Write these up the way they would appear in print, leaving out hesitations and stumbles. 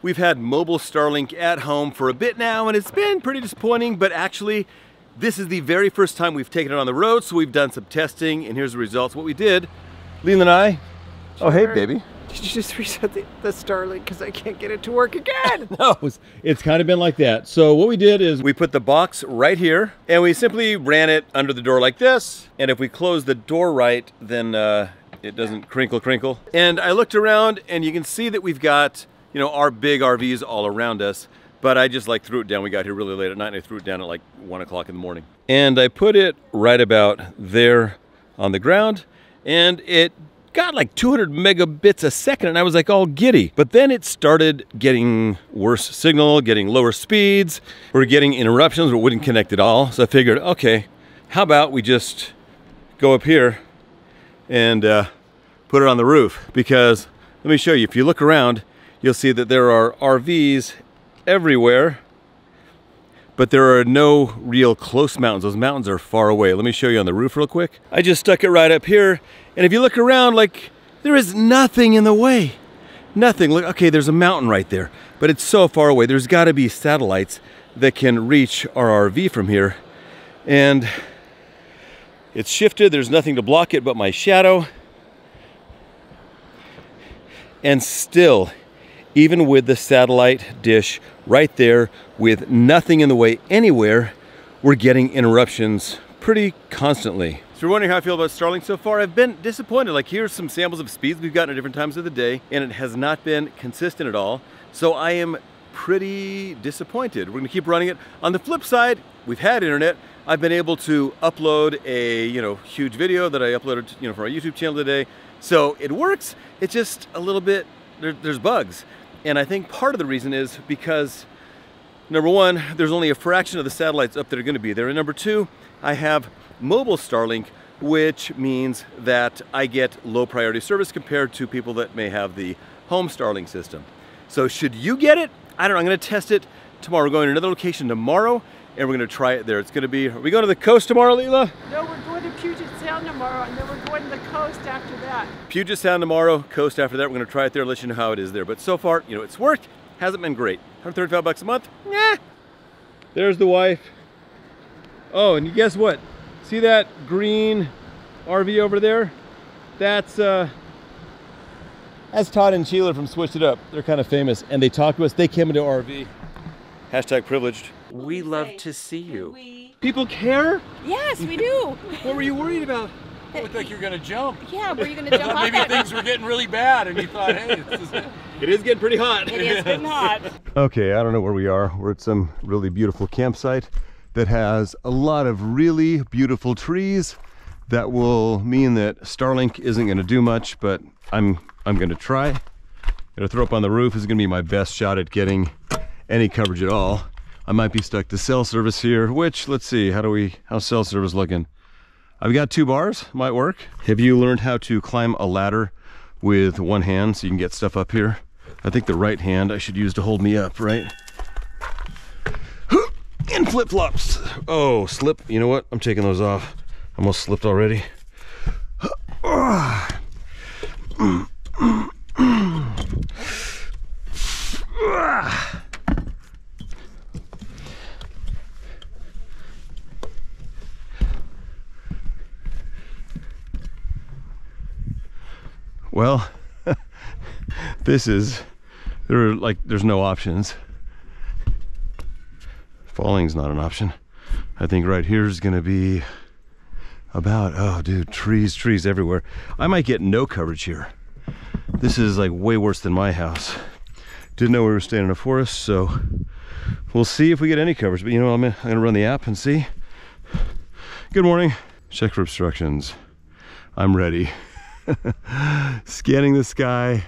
We've had mobile Starlink at home for a bit now, and it's been pretty disappointing, but actually, this is the very first time we've taken it on the road, so we've done some testing, and here's the results. What we did, Leland and I, oh hey baby. Did you just reset the Starlink because I can't get it to work again? No, it's kind of been like that. So what we did is we put the box right here and we simply ran it under the door like this. And if we close the door right, then it doesn't crinkle. And I looked around and you can see that we've got, you know, our big RVs all around us. But I just like threw it down. We got here really late at night and I threw it down at like 1 o'clock in the morning. And I put it right about there on the ground and it got like 200 megabits a second and I was like all giddy. But then it started getting worse signal, getting lower speeds. We're getting interruptions, but wouldn't connect at all. So I figured, okay, how about we just go up here and put it on the roof? Because let me show you, if you look around, you'll see that there are RVs everywhere, but there are no real close mountains. Those mountains are far away. Let me show you on the roof real quick. I just stuck it right up here. And if you look around, like, there is nothing in the way. Nothing. Look, okay, there's a mountain right there, but it's so far away. There's got to be satellites that can reach our RV from here. And it's shifted. There's nothing to block it but my shadow. And still, even with the satellite dish right there with nothing in the way anywhere, we're getting interruptions pretty constantly. So you're wondering how I feel about Starlink so far? I've been disappointed. Like, here's some samples of speeds we've gotten at different times of the day, and it has not been consistent at all. So I am pretty disappointed. We're gonna keep running it. On the flip side, we've had internet. I've been able to upload a, huge video that I uploaded, for our YouTube channel today. So it works. It's just a little bit, there's bugs. And I think part of the reason is because, number one, there's only a fraction of the satellites up that are gonna be there. And number two, I have mobile Starlink, which means that I get low priority service compared to people that may have the home Starlink system. So should you get it? I don't know, I'm gonna test it tomorrow. We're going to another location tomorrow and we're gonna try it there. It's gonna be, are we going to the coast tomorrow, Leela? No, we're going to Puget Sound tomorrow and then we're going to the coast after that. Puget Sound tomorrow, coast after that. We're gonna try it there, let you know how it is there. But so far, it's worked, hasn't been great. 135 bucks a month, nah. There's the wife. Oh, and guess what? See that green RV over there? That's Todd and Chelan from Switched It Up. They're kind of famous, and they talked to us. They came into our RV. Hashtag privileged. We love to see you. People care? Yes, we do. What were you worried about? It looked like you were going to jump. Yeah, were you going to jump off Maybe that? things were getting really bad and you thought, hey, It is getting pretty hot. It is getting hot. Okay, I don't know where we are. We're at some really beautiful campsite that has a lot of really beautiful trees. That will mean that Starlink isn't going to do much, but I'm going to try. Gonna throw up on the roof. This is going to be my best shot at getting any coverage at all. I might be stuck to cell service here, which, let's see, how's cell service looking? I've got 2 bars, might work. Have you learned how to climb a ladder with one hand so you can get stuff up here? I think the right hand I should use to hold me up, right? In flip-flops. Oh, slip. You know what? I'm taking those off. Almost slipped already. Well, there's no options. Falling's not an option. I think right here is gonna be about, oh dude, trees everywhere. I might get no coverage here. This is like way worse than my house. Didn't know we were staying in a forest, so we'll see if we get any coverage. But I'm gonna run the app and see. Good morning. Check for obstructions. I'm ready. Scanning the sky.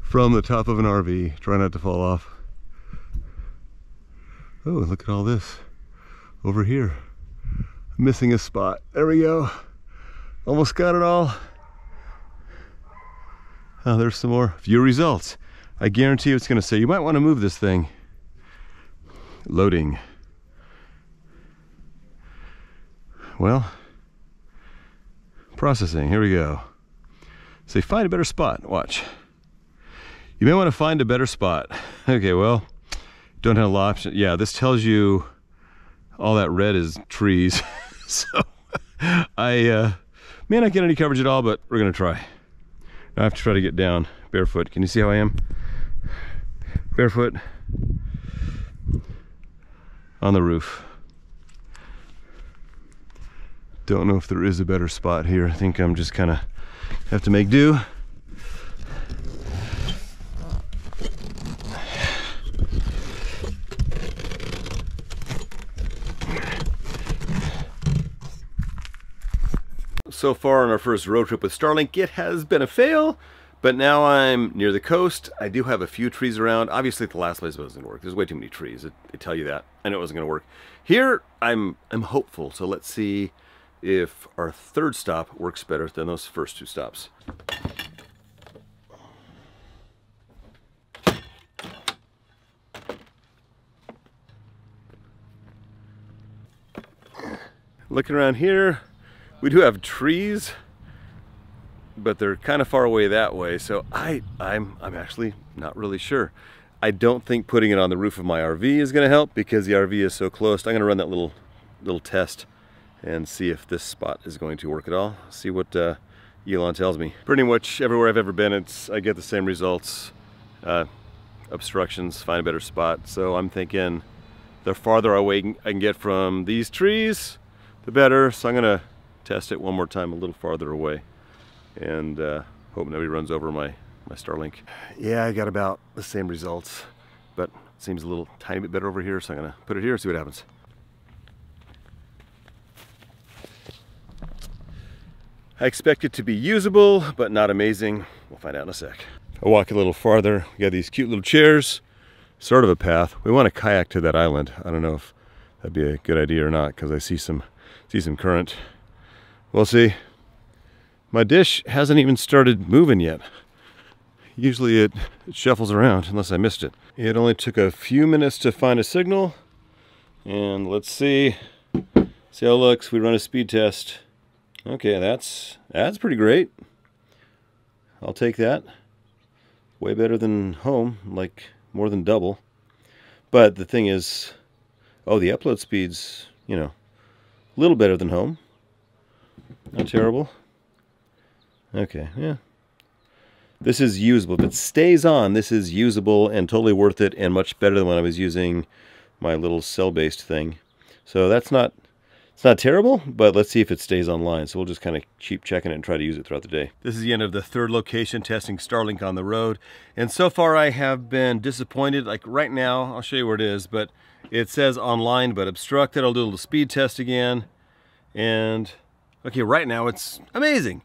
From the top of an RV, try not to fall off. Oh, look at all this over here. Missing a spot. There we go. Almost got it all. Oh, there's some more view results. I guarantee you it's gonna say, you might want to move this thing. Loading. Well, processing, here we go. Say, find a better spot. Watch. You may want to find a better spot. Okay, well, don't have a lot of options. Yeah, this tells you all that red is trees. So I may not get any coverage at all, but we're gonna try. Now I have to try to get down barefoot. Can you see how I am? Barefoot on the roof. Don't know if there is a better spot here. I think I'm just kind of have to make do. So far on our first road trip with Starlink, it has been a fail, but now I'm near the coast. I do have a few trees around. Obviously at the last place it wasn't gonna work. There's way too many trees. They tell you that. I know it wasn't gonna work. Here, I'm hopeful. So let's see if our third stop works better than those first two stops. Looking around here, we do have trees, but they're kind of far away that way, so I'm actually not really sure. I don't think putting it on the roof of my RV is going to help because the RV is so close. I'm going to run that little test and see if this spot is going to work at all. See what Elon tells me. Pretty much everywhere I've ever been, I get the same results. Obstructions, find a better spot. So I'm thinking the farther away I can get from these trees, the better. So I'm going to test it one more time a little farther away and hope nobody runs over my Starlink. Yeah, I got about the same results, but it seems a little tiny bit better over here, so I'm gonna put it here and see what happens. I expect it to be usable, but not amazing. We'll find out in a sec. I'll walk a little farther. We got these cute little chairs, sort of a path. We want to kayak to that island. I don't know if that'd be a good idea or not because I see some current. We'll see. My dish hasn't even started moving yet. Usually it shuffles around unless I missed it. It only took a few minutes to find a signal. And let's see how it looks. We run a speed test. Okay, that's pretty great. I'll take that. Way better than home, like more than double. But the thing is, oh, the upload speed's, you know, a little better than home. Not terrible. Okay, yeah. This is usable. If it stays on, this is usable and totally worth it and much better than when I was using my little cell-based thing. So it's not terrible, but let's see if it stays online. So we'll just kind of keep checking it and try to use it throughout the day. This is the end of the third location testing Starlink on the road. And so far I have been disappointed. Like right now, I'll show you where it is, but it says online but obstructed. I'll do a little speed test again. And okay, right now it's amazing.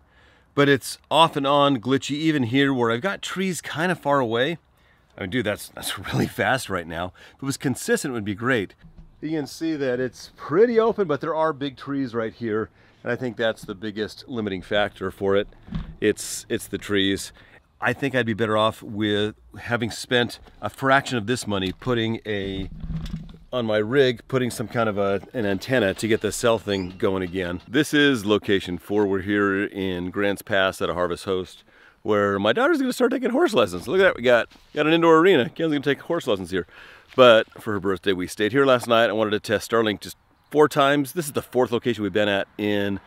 But it's off and on glitchy even here where I've got trees kind of far away. I mean, dude, that's really fast right now. If it was consistent, it would be great. You can see that it's pretty open, but there are big trees right here. And I think that's the biggest limiting factor for it. It's the trees. I think I'd be better off with having spent a fraction of this money on my rig, putting some kind of an antenna to get the cell thing going again. This is location 4. We're here in Grants Pass at a Harvest Host where my daughter's gonna start taking horse lessons. Look at that, we got an indoor arena. Ken's gonna take horse lessons here. But for her birthday, we stayed here last night. I wanted to test Starlink just 4 times. This is the 4th location we've been at in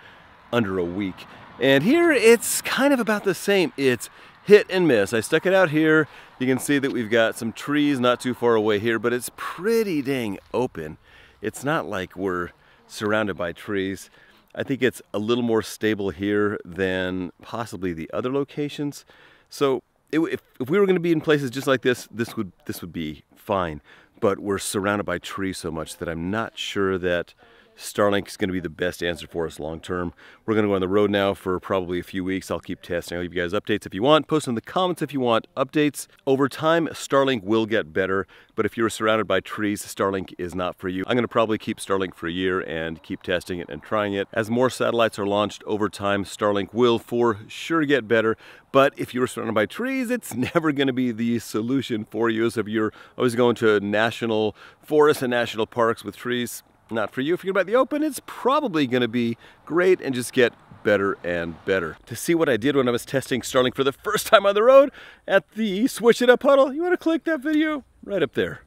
under a week. And here it's kind of about the same. It's hit and miss. I stuck it out here. You can see that we've got some trees not too far away here, but it's pretty dang open. It's not like we're surrounded by trees. I think it's a little more stable here than possibly the other locations. So if we were going to be in places just like this would be fine. But we're surrounded by trees so much that I'm not sure that Starlink is going to be the best answer for us long term. We're going to go on the road now for probably a few weeks. I'll keep testing. I'll give you guys updates if you want. Post in the comments if you want updates. Over time, Starlink will get better, but if you're surrounded by trees, Starlink is not for you. I'm going to probably keep Starlink for a year and keep testing it and trying it. As more satellites are launched over time, Starlink will for sure get better, but if you're surrounded by trees, it's never going to be the solution for you. So if you're always going to national forests and national parks with trees, not for you. If you're about the open, it's probably going to be great and just get better and better. To see what I did when I was testing Starlink for the first time on the road at the Switch It Up Huddle, you want to click that video right up there.